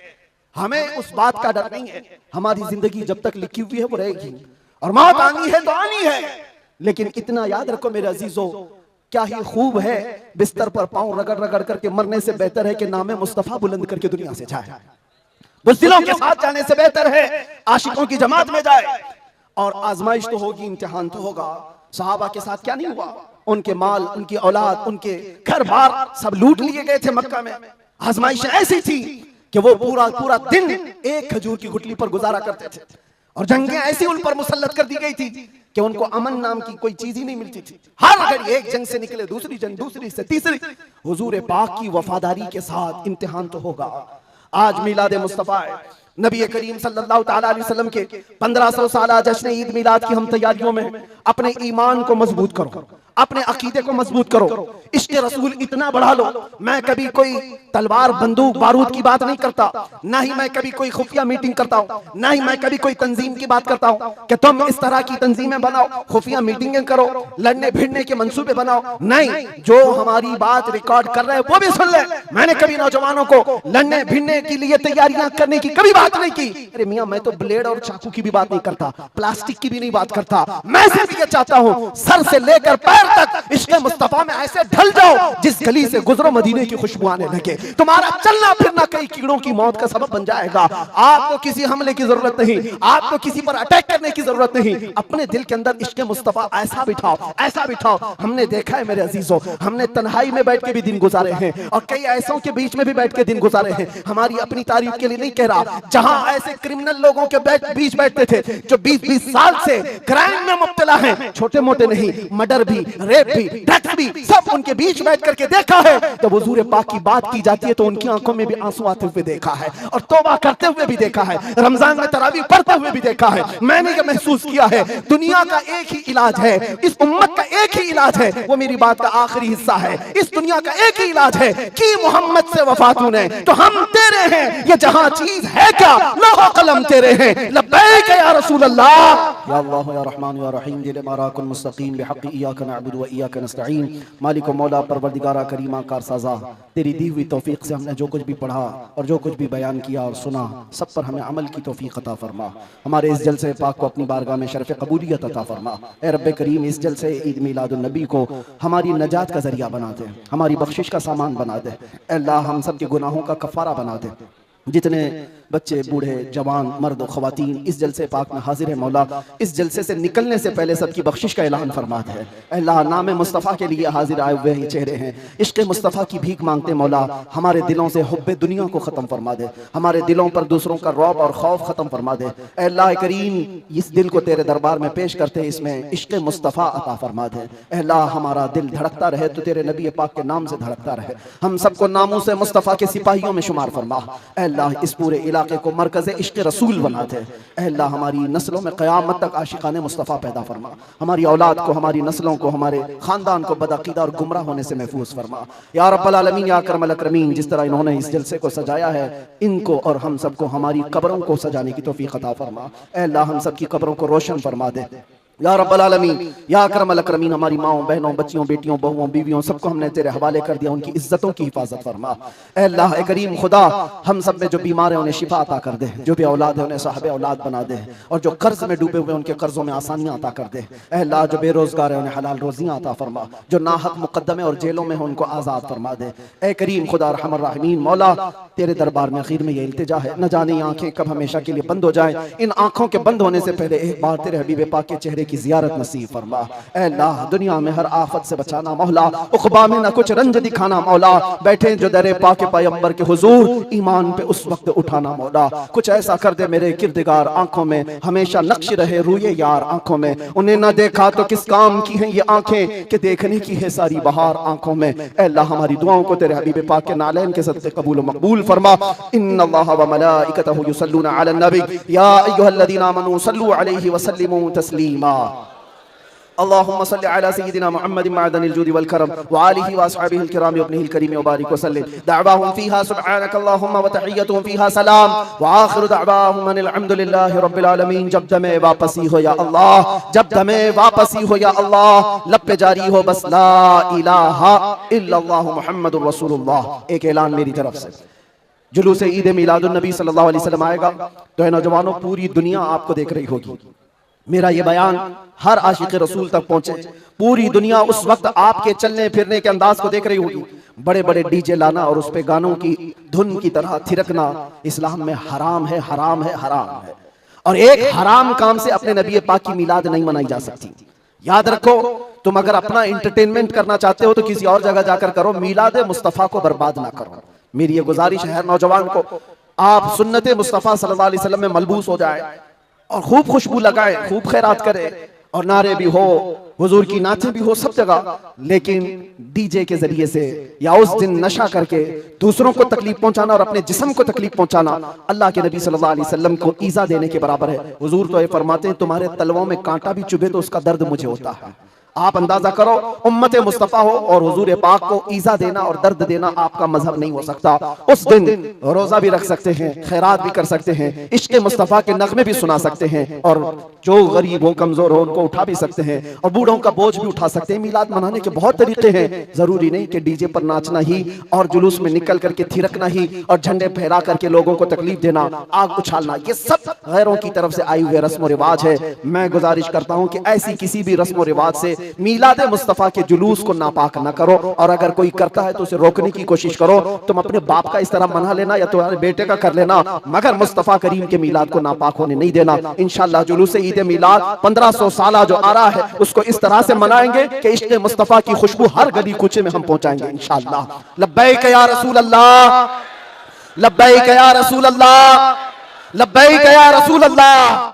हमें उस बात का डर नहीं है, हमारी जिंदगी जब तक लिखी हुई है वो रहेगी, और मौत आनी है तो आनी है। लेकिन इतना याद रखो मेरे अजीजों, क्या ही खूब है बिस्तर पर पांव रगड़ रगड़ करके मरने से बेहतर है कि नामे मुस्तफा बुलंद करके दुनिया से जाए। बुज़दिलों के साथ जाने से बेहतर है आशिकों की जमात में जाए। और आजमाइश तो होगी, इम्तिहान तो होगा। सहाबा के साथ क्या नहीं हुआ, उनके माल, उनकी औलाद, उनके घर बार सब लूट लिए गए थे मक्का में। आजमाइश ऐसी थी कि वो पूरा पूरा दिन एक खजूर की गुठली पर गुजारा करते थे, और जंगें ऐसी उन पर मुसल्लत कर दी गई थी कि उनको अमन नाम की कोई चीज ही नहीं मिलती थी। हर घड़ी एक जंग से निकले दूसरी जंग, दूसरी से तीसरी। हुजूर पाक की वफादारी के साथ इम्तिहान तो होगा। आज मिलाद मुस्तफा है, नबी करीम सल्लल्लाहु तआला अलैहि वसल्लम के 1500 साला जश्न ईद मिलाद की हम तैयारियों में अपने ईमान को मजबूत करो, अपने अकीदे को मजबूत करो, इश्क रसूल इतना बढ़ा लो। मैं कभी कोई तलवार बंदूक बारूद की बात नहीं करता, ना ही मैं कभी कोई खुफिया मीटिंग करता हूँ, ना ही मैं कभी कोई तंजीम की बात करता हूँ कि तुम इस तरह की तंजीमें बनाओ, खुफिया मीटिंगें करो, लड़ने भिड़ने के मंसूबे बनाओ। नहीं, जो हमारी बात रिकॉर्ड कर रहे हैं वो भी सुन ले। मैंने कभी नौजवानों को लड़ने भिड़ने के लिए तैयारियां करने की कभी बात नहीं की। अरे मियां, मैं तो ब्लेड और चाकू की भी बात नहीं करता, प्लास्टिक की भी नहीं बात करता। मैं सिर्फ ये चाहता हूं सर से लेकर पैर तक इश्क मुस्तफा में ऐसे ढल जाओ जिस गली से गुजरो मदीने की खुशबू आने लगे। तुम्हारा चलना फिरना कई कीड़ों की मौत का सबब बन जाएगा। आपको किसी हमले की जरूरत नहीं, आपको किसी पर अटैक करने की जरूरत नहीं। अपने दिल के अंदर इश्क मुस्तफा ऐसा बिठाओ, ऐसा बिठाओ। हमने देखा है मेरे अजीजों, हमने तन्हाई में बैठ के भी दिन गुजारे हैं और कई ऐसों के बीच में भी बैठ के दिन गुजारे हैं। हमारी अपनी तारीफ के लिए नहीं कह रहा, जहां ऐसे क्रिमिनल लोगों के बीच बैठते थे जो 20-20 साल से क्राइम में मुब्तला हैं, छोटे मोटे नहीं, मर्डर भी, रेप भी, ड्रग्स भी, सब उनके बीच बैठ करके देखा है। जब हुजूर पाक की बात की जाती है तो उनकी आंखों में भी आंसू आते हुए देखा है और तौबा करते हुए भी देखा है, रमजान में तरावी पढ़ते हुए भी देखा है। मैंने ये महसूस किया है दुनिया का एक ही इलाज है, इस उम्मत का एक ही इलाज है, वो मेरी बात का आखिरी हिस्सा है। इस दुनिया का एक ही इलाज है कि मोहम्मद से वफा तूने तो हम तेरे हैं, ये जहां चीज है क्या लौह कलम तेरे हैं। लब्बैक या रसूल अल्लाह, या अल्लाह या रहमान या रहीम, दिल माराकुल मुस्तकीम बिहक़्क़ि इय्याका नअबुदु व इय्याका नस्तईन। मालिक व मौला परवरदिगारा करीमा कारसाज़ा, तेरी दी हुई तौफीक से हमने जो कुछ भी पढ़ा और जो कुछ भी बयान किया और सुना, सब पर हमें अमल की तौफीक अता फरमा। हमारे इस जलसे पाक को अपनी बारगाह में शरफ़ कबूलियत अता फरमा। ए रब्बे करीम, इस जलसे ईद मीलादुन नबी को हमारी नजात का जरिया बना दे, हमारी बख्शिश का सामान बना दे। अल्लाह हम सब के गुनाहों का कफ़ारा बना दे। जितने बच्चे, बूढ़े, जवान, मर्द, ख़वातीन इस जलसे पाक में हाजिर है मौला, इस जलसे से निकलने से पहले सबकी बख्शिश का ऐलान फरमा दे। अल्लाह, नाम मुस्तफ़ा के लिए हाजिर आए हुए ये चेहरे हैं, इश्क़ मुस्तफ़ा की भीख मांगते मौला, हमारे दिलों से हुब्बे दुनिया को ख़त्म फरमा दे, हमारे दिलों पर दूसरों का रौब और खौफ ख़त्म फरमा दे। अल्लाह करीम, इस दिल को तेरे दरबार में पेश करते इसमें इश्क़ मुस्तफ़ा अता फरमा दे। अल्लाह, हमारा दिल धड़कता रहे तो तेरे नबी पाक के नाम से धड़कता रहे, हम सबको नामों से मुस्तफ़ा के सिपाहियों में शुमार फरमा। अल्लाह, इस पूरे इलाके को मरकज़ इश्क़ रसूल बना दे। अल्लाह, हमारी नस्लों में क़यामत तक आशिकाने मुस्तफ़ा पैदा फरमा, हमारी औलाद को, हमारी नस्लों को, हमारे ख़ानदान को बदअक़ीदा और गुमराह होने से महफूज फरमा। या रब्बल आलमीन, या अकरमल अकरमीन, जिस तरह इन्होंने इस जलसे को सजाया है, इनको और हम सबको हमारी कब्रों को सजाने की तौफ़ीक़ अता फरमा। अल्लाह, हम सब की कब्रों को रोशन फरमा दे। या रब्बल आलमीन, या अकरमल अकरमीन, हमारी माओं, बहनों, बच्चियों, बेटियों, बहुओं, बीवियों, सबको हमने तेरे हवाले कर दिया, उनकी इज्जतों की हिफाजत फरमा। अल्लाह करीम खुदा, हम सब में जो बीमार है उन्हें शिफा अता कर दे, जो भी औलाद है उन्हें साहब औलाद बना दे, और जो कर्ज में डूबे हुए उनके कर्जों में आसानियां अता कर दे। अल्लाह, जो बेरोजगार है उन्हें हलाल रोजियां अता फरमा, जो नाहक मुकद्दमे और जेलों में है उनको आज़ाद फरमा दे। ए करीम खुदा रहमान रहीम, मौला तेरे दरबार में आखिर में ये इल्तिजा है, न जाने आंखें कब हमेशा के लिए बंद हो जाए। इन आंखों के बंद होने से पहले एक बार तेरे हबीब पाक के चेहरे की ज़ियारत नसीब फरमा। अल्लाह, दुनिया में हर आफत से बचाना मौला, उक़बा में न कुछ रंज दिखाना मौला, बैठे जो दरे पाक पैगंबर के हुजूर ईमान पे उस वक्त उठाना मौला। कुछ ऐसा कर दे मेरे किरदगार आंखों में हमेशा नक्श रहे रूए यार आंखों में, उन्हें न देखा तो किस काम की हैं ये आंखें कि देखने की है सारी बहार आंखों में। अल्लाह, हमारी दुआओं को तेरे हबीब पाक के नालैन के सदक़े कबूल मकबूल फरमा। इन्नल्लाह व मलाइकतहु युसल्लूना अलन नबी या अय्युहल्लज़ीना आमनू सल्लू अलैहि व सल्लिमू तस्लीमा। अल्लाहुम्मा सल्लि अला सय्यिदिना मुहम्मदिन मअदनिल जूदि वल करम व आलिहि व अस्हाबिहिल किराम व इब्निहिल करीम व बारिक व सल्लिम। दअवाहुम फीहा सुब्हानकल्लाहुम्मा व तहिय्यतुहुम फीहा सलाम व आखिरु दअवाहुम अनिल हम्दुलिल्लाहि रब्बिल आलमीन। जब दमे वापसी हो या अल्लाह, जब दमे वापसी हो या अल्लाह, लब पे जारी हो बस ला इलाहा इल्लल्लाह मुहम्मदुर रसूलुल्लाह। एक ऐलान मेरी तरफ से, जुलूस ईद मीलादुन नबी सल्लल्लाहु अलैहि वसल्लम आएगा तो है नौजवानों, पूरी दुनिया आपको देख रही होगी। मेरा ये बयान हर आशिक रसूल तक पहुंचे, पूरी दुनिया उस वक्त आपके चलने फिरने के अंदाज को देख रही होगी। बड़े बड़े डीजे लाना और उस पे गानों की धुन की तरह थिरकना इस्लाम में हराम है, हराम है, हराम है। और एक हराम काम से अपने नबी पाक की मिलाद नहीं मनाई जा सकती। याद रखो, तुम अगर अपना एंटरटेनमेंट करना चाहते हो तो किसी और जगह जाकर करो, मिलाद मुस्तफ़ा को बर्बाद ना करो। मेरी ये गुजारिश है हर नौजवान को, आप सुन्नत मुस्तफ़ा सल्लल्लाहु अलैहि वसल्लम में मलबूस हो जाए और खूब खुशबू लगाए, खूब खैरात करे और नारे भी हो, हुजूर की नाचें भी हो सब जगह, लेकिन डीजे के जरिए से या उस दिन नशा करके दूसरों को तकलीफ पहुंचाना और अपने जिस्म को तकलीफ पहुंचाना अल्लाह के नबी सल्लल्लाहु अलैहि वसल्लम को ईजा देने के बराबर है। हुजूर तो ये फरमाते हैं, तुम्हारे तलवों में कांटा भी चुभे तो उसका दर्द मुझे होता है। आप अंदाजा करो, उम्मत मुस्तफा हो और हुजूर पाक को ईजा देना और दर्द देना आपका मजहब नहीं हो सकता। उस दिन रोजा भी रख सकते हैं, खैरात भी कर सकते हैं, इश्क मुस्तफा के नगमे भी सुना सकते हैं, और जो गरीब हो कमजोर हो उनको उठा भी सकते हैं, और बूढ़ों का बोझ भी उठा सकते हैं। मिलाद मनाने के बहुत तरीके हैं, जरूरी नहीं कि डीजे पर नाचना ही और जुलूस में निकल करके थिरकना ही और झंडे फहरा करके लोगों को तकलीफ देना, आग उछालना, ये सब गैरों की तरफ से आए हुए रस्म रिवाज है। मैं गुजारिश करता हूं कि ऐसी किसी भी रस्म रिवाज से मीलाद मुस्तफा के जुलूस को नापाक ना करो, और अगर कोई करता है तो उसे रोकने की कोशिश करो। तुम अपने बाप का इस तरह मना लेना या तुम्हारे बेटे का कर लेना, मगर मुस्तफा करीम के मीलाद को नापाक होने नहीं देना। इंशाअल्लाह जुलूस ईद मीलाद 1500 साल जो आ रहा है उसको इस तरह से मनाएंगे कि इश्क मुस्तफा की खुशबू हर गली कूचे में हम पहुंचाएंगे इंशाअल्लाह। लब्बैक या रसूल अल्लाह, लब्बैक या रसूल अल्लाह, लब्बैक या रसूल अल्लाह।